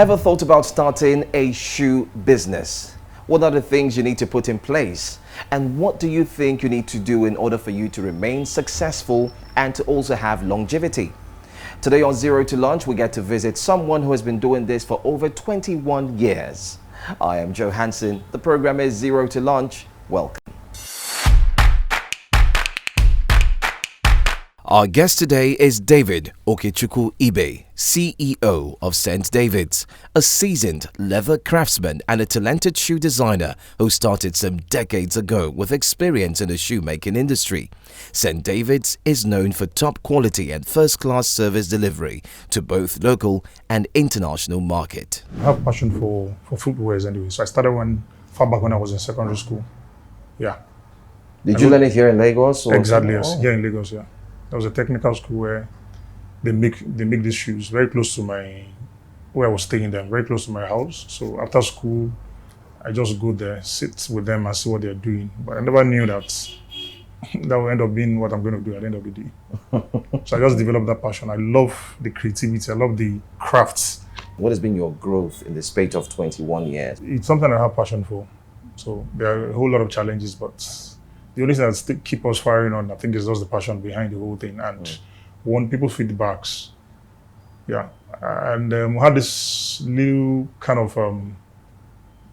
Ever thought about starting a shoe business? What are the things you need to put in place? And what do you think you need to do in order for you to remain successful and to also have longevity? Today on Zero to Launch, we get to visit someone who has been doing this for over 21 years. I am Joe Hansen. The program is Zero to Launch. Welcome. Our guest today is David Okechukwu Ibe, CEO of St David's, a seasoned leather craftsman and a talented shoe designer who started some decades ago with experience in the shoemaking industry. St David's is known for top quality and first-class service delivery to both local and international market. I have passion for footwear anyway, so I started far back when I was in secondary school. Yeah. Did you learn it here in Lagos? Or exactly, yes. Here in Lagos, yeah. There was a technical school where they make these shoes very close to where I was staying then, very close to my house. So after school, I just go there, sit with them and see what they're doing. But I never knew that will end up being what I'm going to do at the end of the day. So I just developed that passion. I love the creativity. I love the crafts. What has been your growth in the space of 21 years? It's something I have passion for. So there are a whole lot of challenges, but the only thing that still keep us firing on, I think, is just the passion behind the whole thing. And one, people feedbacks. Yeah. And we had this little kind of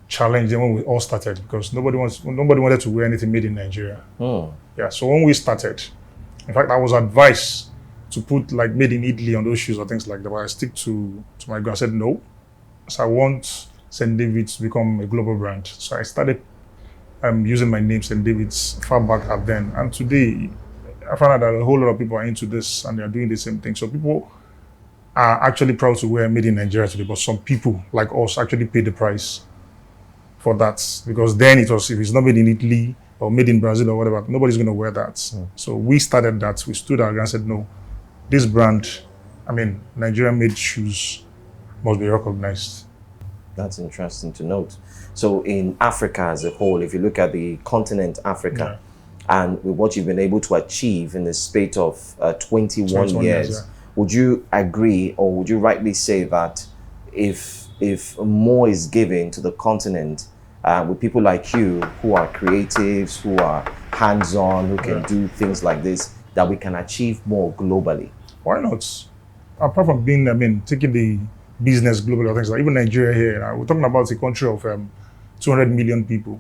challenge when we all started, because nobody wanted to wear anything made in Nigeria. Yeah. So when we started, in fact, I was advised to put like made in Italy on those shoes or things like that. But I stick to my gun. I said no. So I want St David to become a global brand. So I started using my name, St David's, far back then. And today, I found out that a whole lot of people are into this and they're doing the same thing. So people are actually proud to wear made in Nigeria today, but some people like us actually pay the price for that. Because then if it's not made in Italy or made in Brazil or whatever, nobody's going to wear that. So we started that. We stood out and said, no, this brand, Nigerian made shoes must be recognized. That's interesting to note. So in Africa as a whole, if you look at the continent Africa, and with what you've been able to achieve in the space of 21 years, would you agree or would you rightly say that if more is given to the continent with people like you who are creatives, who are hands-on, who can do things like this, that we can achieve more globally? Why not? Apart from being, taking the business globally, or things like even Nigeria here, we're talking about a country of 200 million people.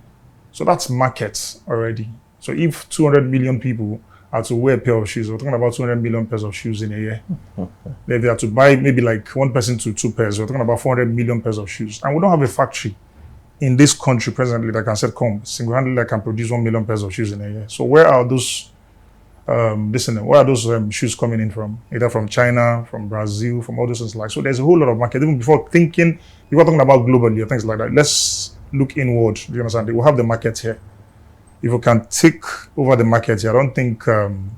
So that's markets already. So if 200 million people are to wear a pair of shoes, we're talking about 200 million pairs of shoes in a year. If they are to buy maybe like one person to two pairs, we're talking about 400 million pairs of shoes. And we don't have a factory in this country presently that can set single-handedly that can produce 1 million pairs of shoes in a year. So where are those where are those shoes coming in from? Either from China, from Brazil, from all those things like. So there's a whole lot of market. Even before thinking, you were talking about globally or things like that. Let's look inward. Do you understand? We'll have the market here. If we can take over the market here, I don't think, going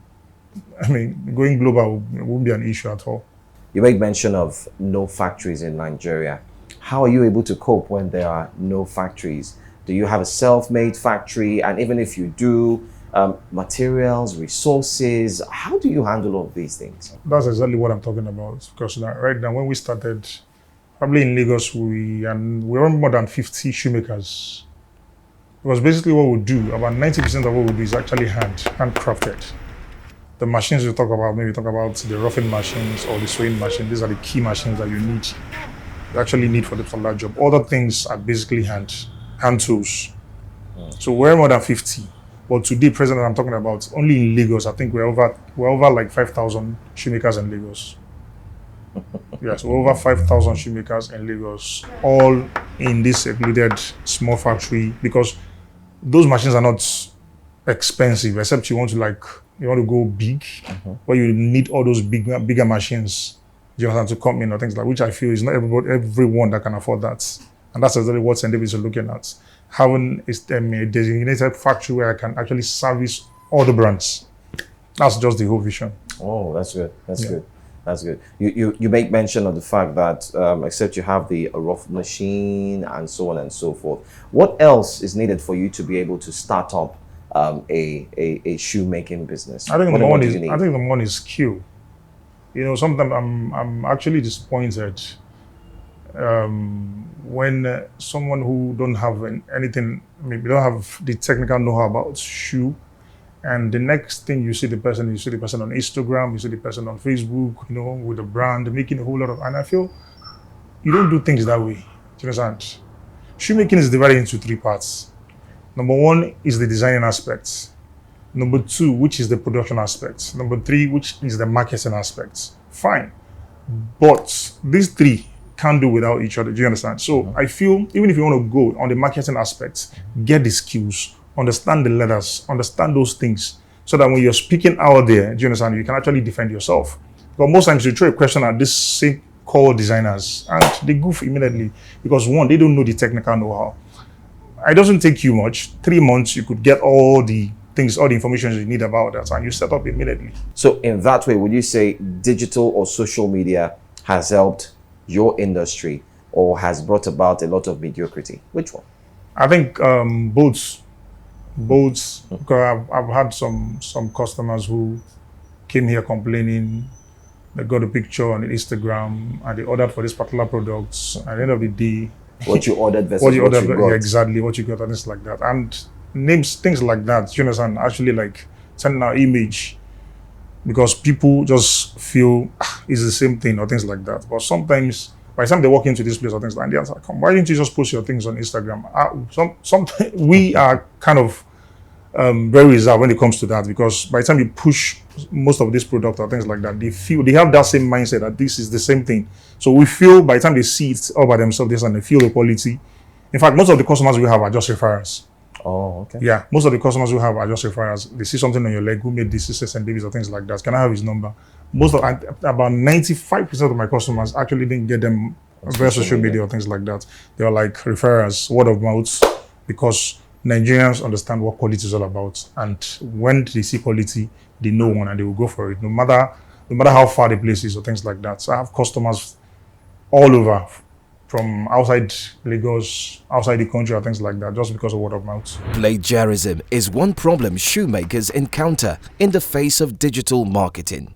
global won't be an issue at all. You make mention of no factories in Nigeria. How are you able to cope when there are no factories? Do you have a self-made factory? And even if you do, materials, resources, how do you handle all of these things? That's exactly what I'm talking about. Because right now, when we started, probably in Lagos, we were more than 50 shoemakers. Because basically what we do, about 90% of what we do is actually handcrafted. The machines we talk about, maybe talk about the roughing machines or the sewing machine. These are the key machines that you actually need for that job. Other things are basically hand tools. So we're more than 50. But today, present I'm talking about, only in Lagos, I think we're over like 5,000 shoemakers in Lagos. Yes, we're over 5,000 shoemakers in Lagos, all in this secluded small factory, because those machines are not expensive, except you want to go big, but you need all those bigger machines, to come in or things like, which I feel is not everyone that can afford that. And that's exactly what St. David's is looking at. Having a designated factory where I can actually service all the brands. That's just the whole vision. Oh, that's good. That's good. That's good. You make mention of the fact that except you have the rough machine and so on and so forth, what else is needed for you to be able to start up a shoemaking business? I think the one is skill. Sometimes I'm actually disappointed When someone who don't have anything, maybe don't have the technical know-how about shoe, and the next thing you see the person on Instagram, you see the person on Facebook, with a brand, making a whole lot of, and I feel you don't do things that way. Do you understand? Shoemaking is divided into 3 parts. Number 1 is the designing aspect. Number 2, which is the production aspect. Number 3, which is the marketing aspect. Fine. But these 3 can't do without each other. Do you understand? So I feel even if you want to go on the marketing aspect, get the skills, understand the letters, understand those things, so that when you're speaking out there, do you understand, you can actually defend yourself. But most times you throw a question at this same core designers and they goof immediately because 1, they don't know the technical know-how. It doesn't take you much. 3 months, you could get all the things, all the information you need about that, and you set up immediately. So in that way, would you say digital or social media has helped your industry or has brought about a lot of mediocrity? Which one? I think both. Because I've had some customers who came here complaining. They got a picture on Instagram and they ordered for this particular products. At the end of the day, what you ordered versus what you got. Yeah, exactly what you got and things like that. And things like that, you understand, actually like sending our image because people just feel it's the same thing or things like that. But sometimes by the time they walk into this place or things like that, they're like, why didn't you just post your things on Instagram? Sometimes we are kind of very reserved when it comes to that, because by the time you push most of this product or things like that, they have that same mindset that this is the same thing. So we feel by the time they see it all by themselves and they feel the quality. In fact, most of the customers we have are just referrals. Oh, okay. Yeah, most of the customers we have are just referrals. They see something on your leg, who made this, St David or things like that. Can I have his number? About 95% of my customers actually didn't get them via social media or things like that. They are like referrals, word of mouth, because Nigerians understand what quality is all about, and when they see quality, they know one and they will go for it, no matter how far the place is or things like that. So I have customers all over, from outside Lagos, outside the country, or things like that, just because of word of mouth. Plagiarism is one problem shoemakers encounter in the face of digital marketing.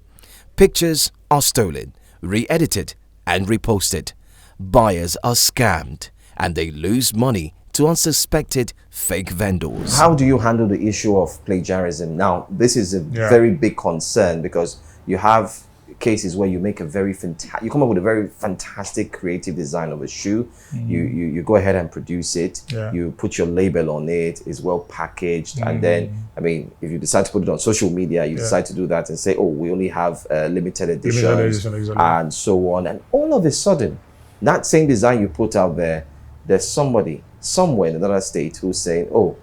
Pictures are stolen, re-edited, and reposted. Buyers are scammed, and they lose money to unsuspected fake vendors. How do you handle the issue of plagiarism? Now, this is a very big concern because you have cases where you make you come up with a very fantastic creative design of a shoe. You go ahead and produce it. You put your label on it. It's well packaged, and then if you decide to put it on social media, you decide to do that and say, oh, we only have limited editions, exactly. and so on. And all of a sudden, that same design you put out there, there's somebody somewhere in another state who's saying, oh,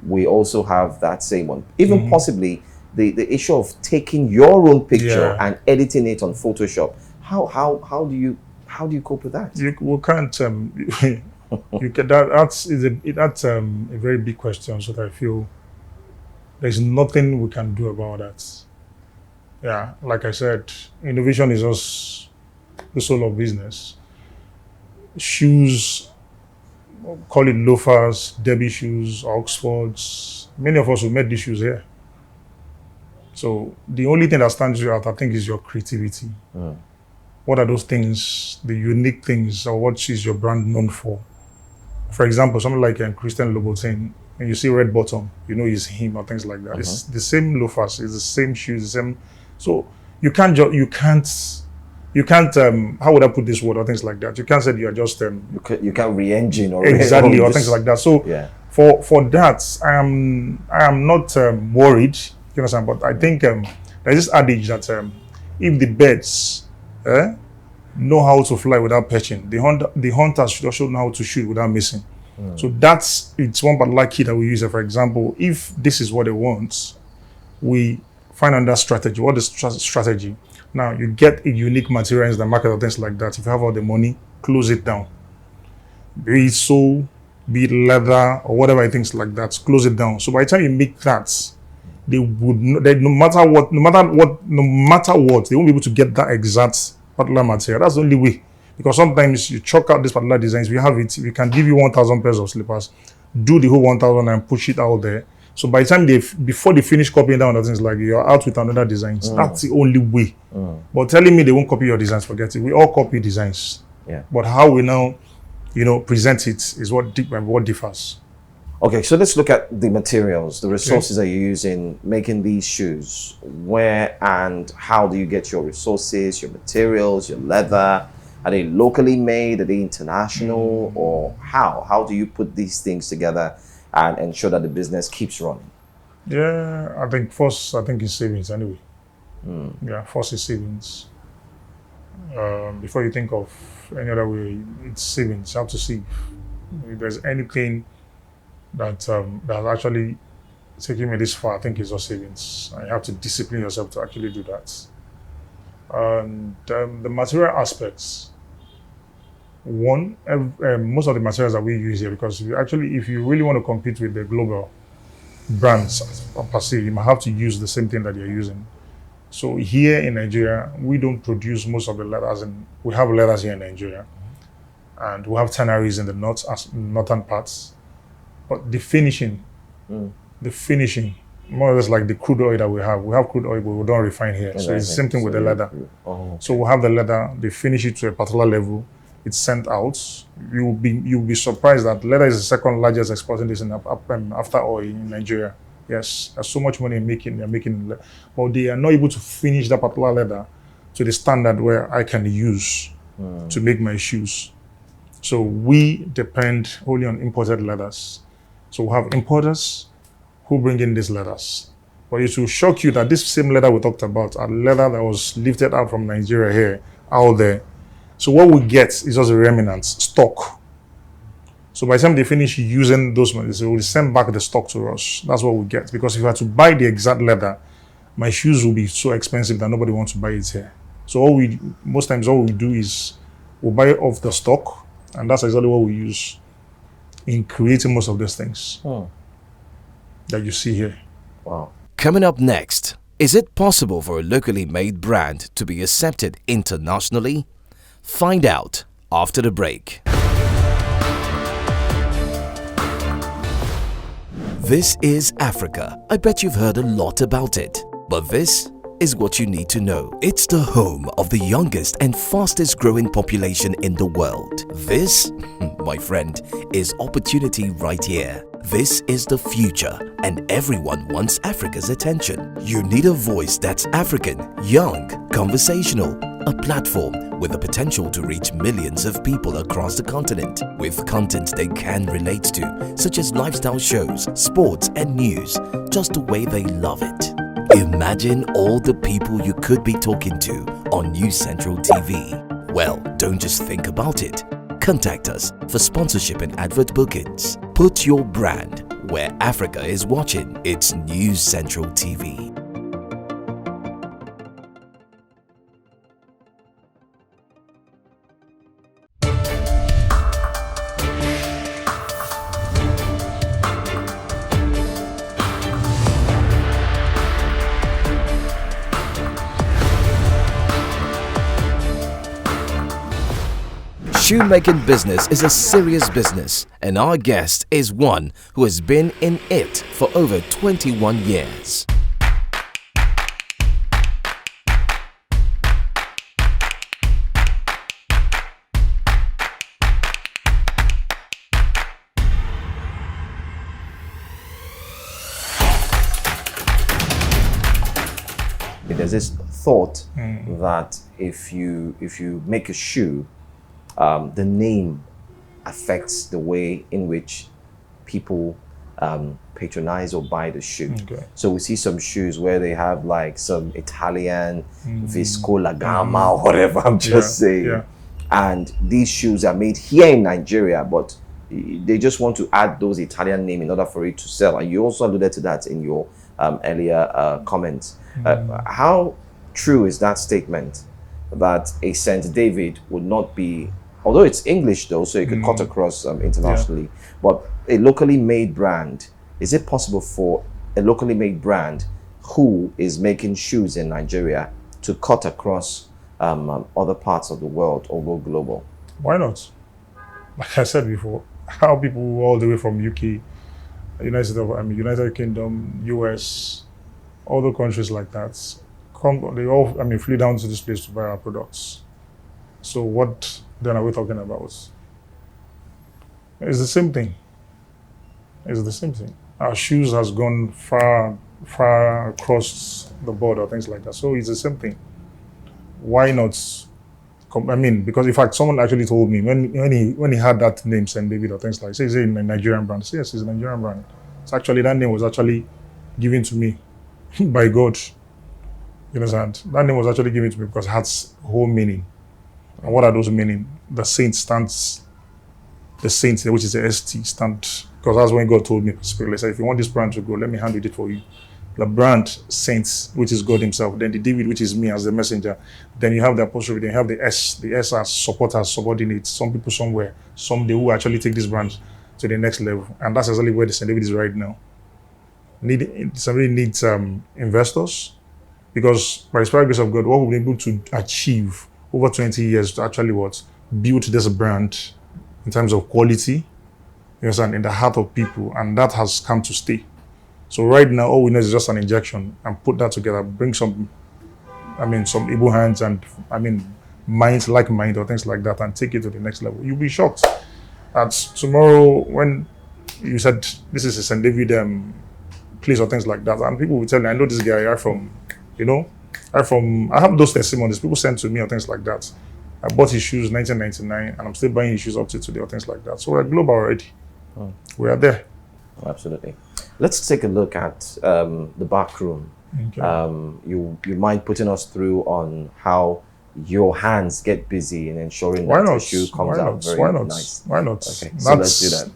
we also have that same one. Even possibly the issue of taking your own picture and editing it on Photoshop. How do you cope with that? We can't. That's a very big question. So that I feel there's nothing we can do about that. Yeah, like I said, innovation is just the soul of business. Shoes, call it loafers, Derby shoes, Oxfords. Many of us who made these shoes here. So the only thing that stands you out, I think, is your creativity. What are those things, the unique things, or what is your brand known for? For example, something like Christian Louboutin, when you see red bottom, you know it's him or things like that. It's the same loafers, it's the same shoes, the same. So you can't. How would I put this word or things like that? You can't say you are just you can't re-engine or exactly or things like that. So for that, I am not worried. You understand? But I think there's this adage that if the birds know how to fly without perching, the hunters should also know how to shoot without missing. So it's one particular key that we use. For example, if this is what they want, we find another strategy. What is strategy? Now you get a unique material in the market or things like that. If you have all the money, close it down. Be it sole, be it leather or whatever things like that, close it down. So by the time you make that, no matter what, they won't be able to get that exact particular material. That's the only way. Because sometimes you chalk out these particular designs. We have it. We can give you 1,000 pairs of slippers, do the whole 1,000 and push it out there. So by the time before they finish copying down other things, like you're out with another designs. That's the only way. But telling me they won't copy your designs, forget it. We all copy designs. Yeah. But how we now, present it is what differs. Okay, so let's look at the materials, the resources that you use in making these shoes. Where and how do you get your resources, your materials, your leather? Are they locally made? Are they international? Or how? How do you put these things together and ensure that the business keeps running? Yeah, I think it's savings anyway. Yeah, first is savings. Before you think of any other way, it's savings. You have to save. If there's anything that actually taking me this far, I think it's your savings. And you have to discipline yourself to actually do that. And the material aspects, most of the materials that we use here, because if you really want to compete with the global brands per se, you might have to use the same thing that you're using. So here in Nigeria, we don't produce most of the leathers, and we have leathers here in Nigeria, and we have tanneries in the northern parts. But the finishing, more or less like the crude oil that we have crude oil, but we don't refine here. So it's the same thing with the leather. Oh, okay. So we have the leather, they finish it to a particular level, it's sent out. You'll be surprised that leather is the second largest exporting destination after oil in Nigeria. Yes, there's so much money they're making, but they are not able to finish that particular leather to the standard where I can use to make my shoes. So we depend wholly on imported leathers. So we have importers who bring in these leathers. But it will shock you that this same leather we talked about are leather that was lifted out from Nigeria here, out there. So what we get is just a remnants, stock. So by the time they finish using those ones, they will send back the stock to us. That's what we get. Because if I had to buy the exact leather, my shoes will be so expensive that nobody wants to buy it here. So most times all we do is we'll buy it off the stock, and that's exactly what we use in creating most of these things that you see here. Wow. Coming up next, is it possible for a locally made brand to be accepted internationally? Find out after the break. This is Africa. I bet you've heard a lot about it. But this is what you need to know. It's the home of the youngest and fastest growing population in the world. This, my friend, is opportunity right here. This is the future, and everyone wants Africa's attention. You need a voice that's African, young, conversational, a platform with the potential to reach millions of people across the continent with content they can relate to, such as lifestyle shows, sports and news, just the way they love it. Imagine all the people you could be talking to on News Central TV. Well, don't just think about it. Contact us for sponsorship and advert bookings. Put your brand where Africa is watching. It's News Central TV. Shoemaking business is a serious business, and our guest is one who has been in it for over 21 years. There's this thought that if you make a shoe, the name affects the way in which people patronize or buy the shoe. Okay. So we see some shoes where they have like some Italian Visco La Gamma or whatever, I'm just saying. Yeah. And these shoes are made here in Nigeria, but they just want to add those Italian name in order for it to sell. And you also alluded to that in your earlier comments. How true is that statement that a St. David would not be, although it's English though, so it could cut across internationally, but a locally made brand, is it possible for a locally made brand who is making shoes in Nigeria to cut across other parts of the world or go global? Why not? Like I said before, how people all the way from UK, United Kingdom, US, other countries like that, they all flew down to this place to buy our products. So what then are we talking about? It's the same thing. It's the same thing. Our shoes has gone far across the board or things like that. So it's the same thing. Why not? I mean, because in fact, someone actually told me when he had that name, St David or things like, say, is it a Nigerian brand? I said, yes, it's a Nigerian brand. It's actually, that name was actually given to me by God. You understand? That name was actually given to me because it has whole meaning. And what are those meaning? The saint stands, the saint, which is the ST, stand, because that's when God told me specifically, said, if you want this brand to grow, let me handle it for you. The brand saints, which is God himself, then the David, which is me as the messenger, then you have the apostrophe, then you have the S as supporters, subordinates, some people somewhere, someday who actually take this brand to the next level. And that's exactly where the St. David is right now. Somebody needs investors, because by the spirit grace of God, what we've been able to achieve over 20 years to actually build this brand in terms of quality, you understand, in the heart of people, and that has come to stay. So right now, all we need is just an injection and put that together, bring some able hands and, minds, like mind or things like that, and take it to the next level. You'll be shocked that tomorrow when you said this is a St. David place or things like that, and people will tell me, I know this guy, I have those testimonies, people send to me or things like that. I bought his shoes 1999 and I'm still buying his shoes up to today or things like that. So we're global already. We are there. Oh, absolutely. Let's take a look at the back room. Okay. You mind putting us through on how your hands get busy in ensuring that the shoe comes out very nice? Why not? Okay, so let's do that.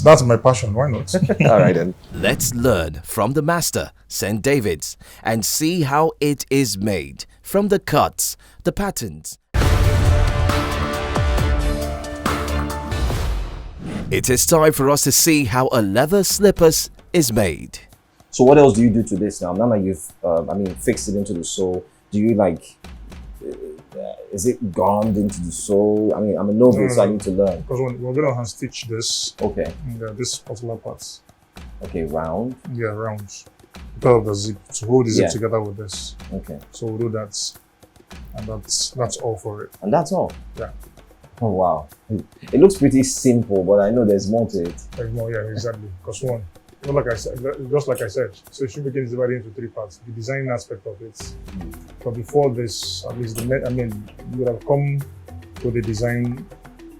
That's my passion. Why not? All right then. Let's learn from the master, St. David's, and see how it is made, from the cuts, the patterns. It is time for us to see how a leather slippers is made. So what else do you do to this now? Now that you've, fixed it into the sole, do you is it gummed into the sole? I mean, I'm a novice, so I need to learn. Because we're going to hand stitch this. Okay. Yeah, this particular part. Okay, round. Yeah, round. Because of the zip, to hold the zip together with this. Okay. So we'll do that, and that's all for it. And that's all? Yeah. Oh wow, it looks pretty simple, but I know there's more to it. There's more, yeah, exactly. Because one, just like I said, so shoemaking is divided into three parts. The design aspect of it. But before this, at least you would have come with the design,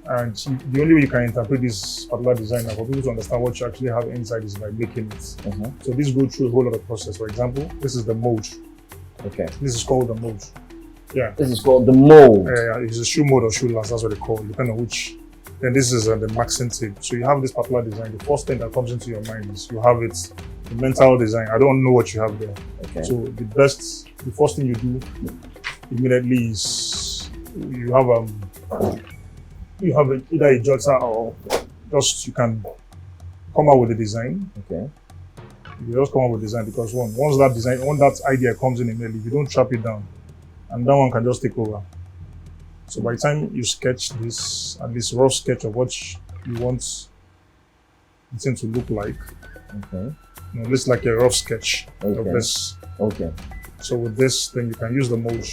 and the only way you can interpret this particular design for people to understand what you actually have inside is by making it. So this goes through a whole lot of process. For example, this is the mold. Okay. This is called the mold. Yeah. This is called the mold. It's a shoe mold or shoe last, that's what they call it, depending on which. Then this is the maxing tape. So you have this particular design. The first thing that comes into your mind is you have it, the mental design. I don't know what you have there. Okay. So the first thing you do immediately is you have either a jotter or just you can come out with a design. Okay. You just come up with design, because once that idea comes in immediately, you don't trap it down, and that one can just take over. So by the time you sketch this, at least rough sketch of what you want the thing to look like. Okay. This like a rough sketch of this. Okay. So with this, then you can use the mold.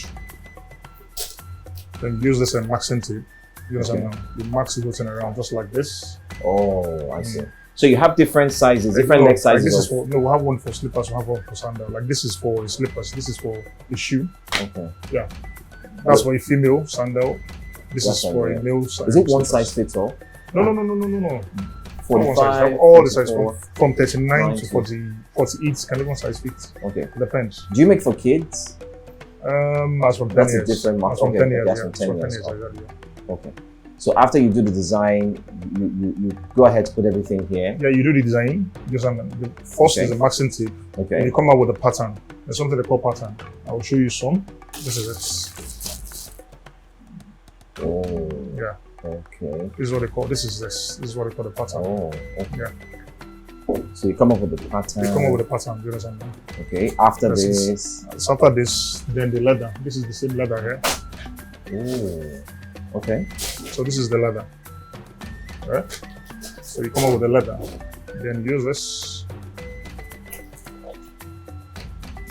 Then use this and maxing tape. You understand now? You max it within around just like this. Oh, I see. So you have different sizes, different neck sizes. This is for, we have one for slippers, we have one for sandal. Like this is for slippers, this is for the shoe. Okay. Yeah. That's for a female sandal. This is for a male size. Is it one size fits all? No. 45, all the sizes from 39 to 48 can even size fit. Okay. Depends. Do you make for kids? As from 10 That's years. a different market. From 10 years. That's from 10 years. Exactly. Okay. So after you do the design, you go ahead to put everything here. Yeah, you do the design. The first is the maxing tape. Okay. And you come out with a pattern. There's something they call pattern. I will show you some. This is it. Oh. Yeah. Okay. This is what they call. This is what they call the pattern. Oh. Okay. Yeah. So you come up with the pattern. You come up with a pattern. You understand? Okay. After this. After this, then the leather. This is the same leather here. Oh. Okay. So this is the leather. Right? So you come up with the leather. Then use this.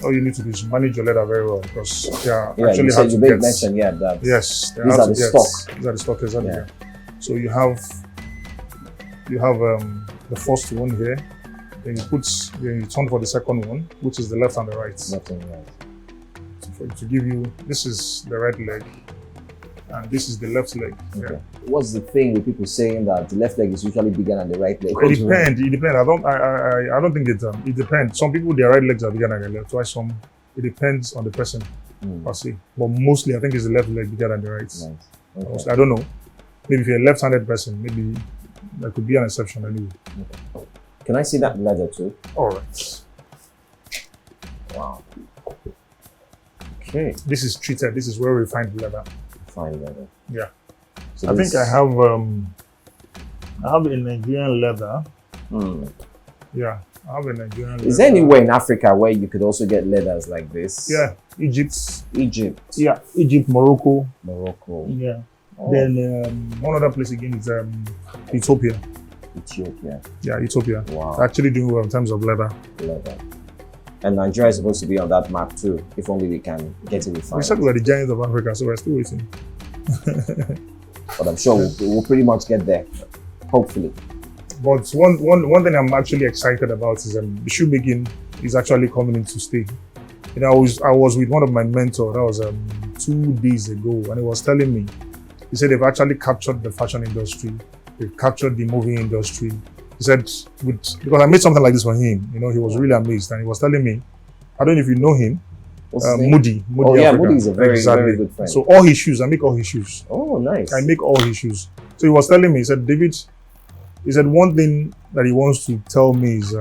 all you need to do is manage your leather very well because Yeah, actually you said hard to you get. mentioned that. Yes, These are the stock. These are the stock, exactly. Yeah. So you have the first one here. Then you turn for the second one, which is the left and the right. Left and right. So to give you, this is the right leg, and this is the left leg. Okay. Yeah. What's the thing with people saying that the left leg is usually bigger than the right leg? It depends. It depends. I don't think it depends. Some people their right legs are bigger than their left. Why some? It depends on the person. I see. But mostly, I think it's the left leg bigger than the right. Nice. Okay. I don't know. Maybe if you're a left-handed person, maybe that could be an exception anyway. Okay. Can I see that leather too? All right. Wow. Okay. This is treated. This is where we find leather. Fine leather. Yeah. So I think I have a Nigerian leather. Yeah, I have a Nigerian leather. Is there anywhere in Africa where you could also get leathers like this? Yeah, Egypt. Egypt. Yeah, Egypt, Morocco. Morocco. Yeah. Oh. Then one other place again is Ethiopia. Ethiopia. Yeah, Ethiopia. Wow. They're actually doing well in terms of leather. Leather. And Nigeria is supposed to be on that map too. If only we can get it We refined. said we're the giants of Africa, so we're still waiting. But I'm sure we'll pretty much get there. Hopefully. But one thing I'm actually excited about is the shoemaking is actually coming in to stay. You know, I was with one of my mentors, that was 2 days ago, and he was telling me, he said they've actually captured the fashion industry, they've captured the movie industry. He said, because I made something like this for him, you know, he was really amazed, and he was telling me, I don't know if you know him, What's his name? Moody Oh yeah, Africa. Moody is a very good friend. So all his shoes, I make all his shoes. Oh, nice. I make all his shoes. So he was telling me, he said, David, he said one thing that he wants to tell me is,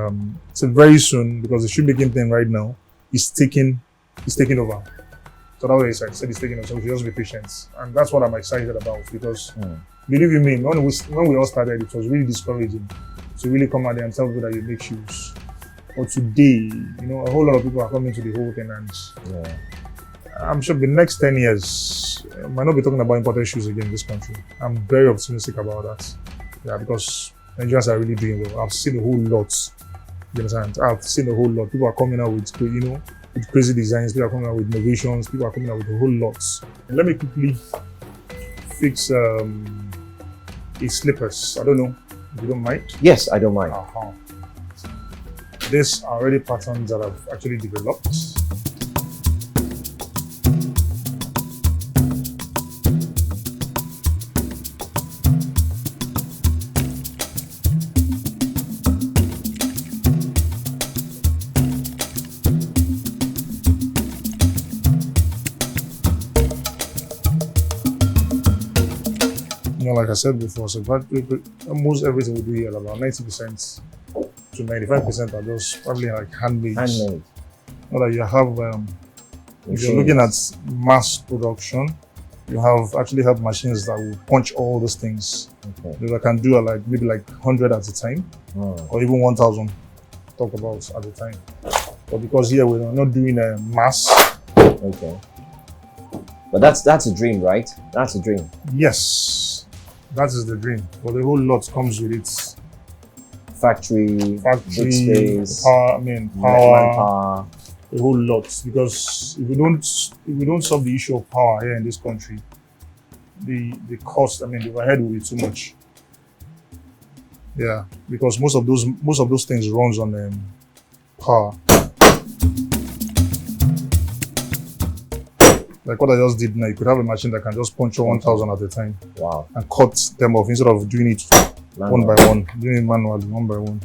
said very soon, because the shoemaking thing right now is taking over. So that's what he said. He said he's taking over, so we should just be patient. And that's what I'm excited about, because believe you me, when we all started, it was really discouraging to really come out there and tell people that you make shoes. But today, you know, a whole lot of people are coming to the whole thing, and I'm sure the next 10 years, I might not be talking about imported shoes again in this country. I'm very optimistic about that. Yeah, because Nigerians are really doing well. I've seen a whole lot. You understand? I've seen a whole lot. People are coming out with, you know, with crazy designs. People are coming out with innovations. People are coming out with a whole lot. And let me quickly fix these slippers. I don't know if you don't mind. Yes, I don't mind. These are already patterns that I've actually developed. You know, like I said before, so almost everything we do here, about 90% to 95% are just probably like handmade. Handmade. Not that you have, if you're looking at mass production, you actually have machines that will punch all those things. Okay. That can do like maybe like 100 at a time, or even 1,000. Talk about at a time. But because here we're not doing a mass. Okay. But that's a dream, right? That's a dream. Yes, that is the dream. But the whole lot comes with its Factory, big space, power, manpower. a whole lot. Because if we don't solve the issue of power here in this country, the cost, the overhead will be too much. Yeah, because most of those things runs on power. Like what I just did now, you could have a machine that can just punch 1,000 at a time. Wow. And cut them off instead of doing it one by one, doing it manually, one by one.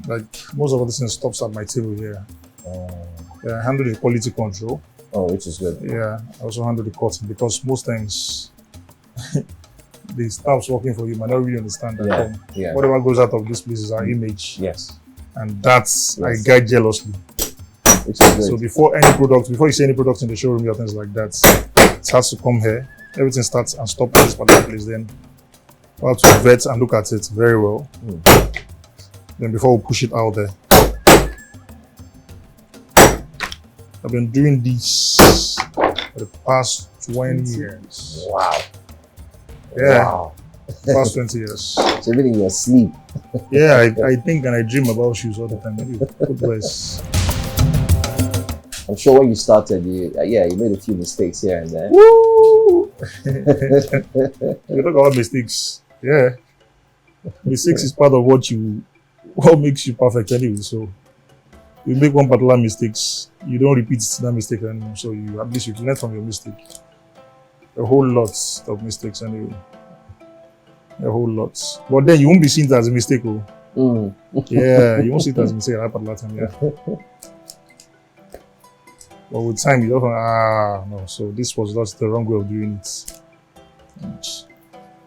Like most of this thing stops at my table here. Yeah, I handle the quality control. Oh, which is good. Yeah, I also handle the cutting, because most times the staffs working for you might not really understand that. Whatever goes out of this place is our image. Yes. And that's I guide jealously. Which is good. So before you see any product in the showroom or things like that, it has to come here. Everything starts and stops at this particular place. Then we have to vet and look at it very well. Then before we push it out there. I've been doing this for the past 20 years. Wow. Yeah. Wow. Past 20 years. So even in your sleep. Yeah, I think and I dream about shoes all the time. Good boys. I'm sure when you started, you made a few mistakes here and there. Woo! You talk about mistakes. Yeah. Mistakes is part of what makes you perfect anyway. So you make one particular mistakes, you don't repeat that mistake anymore. So at least you learn from your mistake. A whole lot of mistakes anyway. A whole lot. But then you won't be seen it as a mistake. Oh. Yeah, you won't see it as a mistake at that particular time. Yeah. But with time, you don't no. So this was just the wrong way of doing it.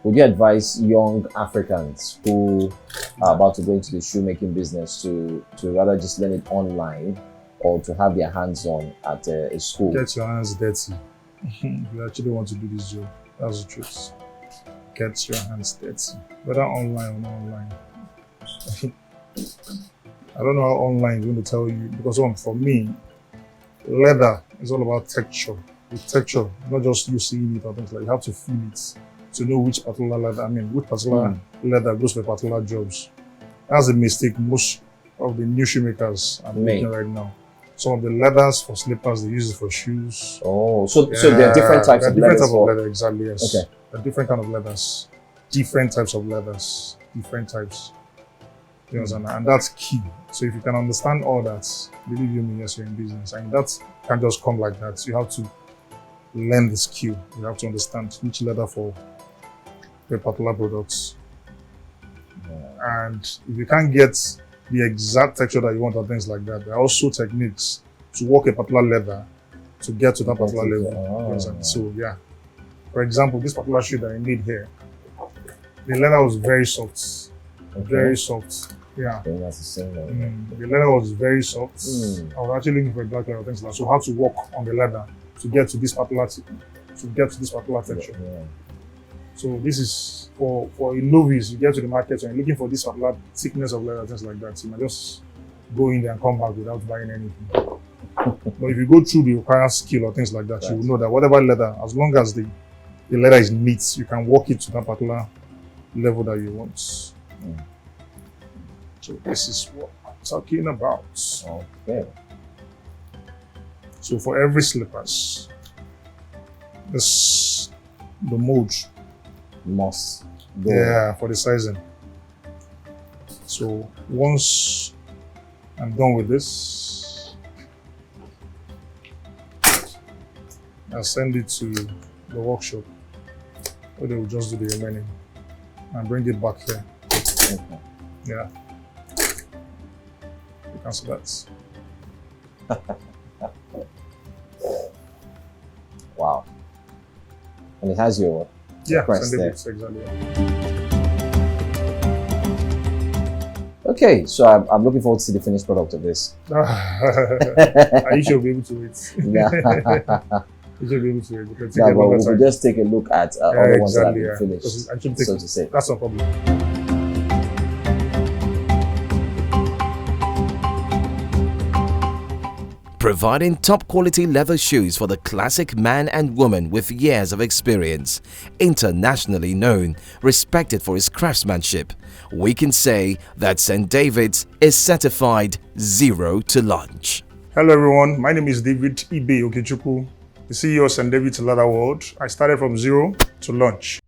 Would you advise young Africans who are about to go into the shoemaking business to rather just learn it online or to have their hands on at a school? Get your hands dirty. If you actually want to do this job, that's the truth. Get your hands dirty. Whether online or not online. I don't know how online is going to tell you, because for me, leather is all about texture. With texture, not just you seeing it or things like that. You have to feel it to know which particular leather goes for particular jobs. That's a mistake most of the new shoemakers are making right now. Some of the leathers for slippers, they use it for shoes. Oh, so there are different types of leathers. Leather, exactly, yes. Okay. There are different kind of leathers. Different types of leathers. Different types. You understand? And that's key. So if you can understand all that, believe you me, yes, you're in business. And that can't just come like that. So you have to learn the skill. You have to understand which leather for a particular product. Yeah. And if you can't get the exact texture that you want or things like that, there are also techniques to work a particular leather to get to that particular level. Oh. So yeah. For example, this particular shoe that I made here, the leather was very soft. Okay. Very soft. Yeah. That's the same one. The leather was very soft. I was actually looking for a black leather, things like that. So how to work on the leather to get to this particular texture. Yeah. So this is for a novice. You get to the market and you're looking for this particular thickness of leather, things like that. You might just go in there and come back without buying anything. But if you go through the required skill or things like that, you will know that whatever leather, as long as the leather is neat, you can work it to that particular level that you want. So this is what I'm talking about. Okay. So for every slippers, the mode must go. Yeah, for the sizing. So once I'm done with this, I'll send it to the workshop where they will just do the remaining and bring it back here. Okay. Yeah. You can see that. Wow. And it has your crest there. Exactly. Okay, so I'm looking forward to see the finished product of this. You should be able to wait. You should be able to wait. But we'll just take a look at all the ones that have been finished, so to say. That's no problem. Providing top quality leather shoes for the classic man and woman with years of experience, internationally known, respected for his craftsmanship, we can say that St David's is certified Zero to Launch. Hello everyone, my name is David Ibe Okechukwu, the CEO of St David's Leather World. I started from zero to launch.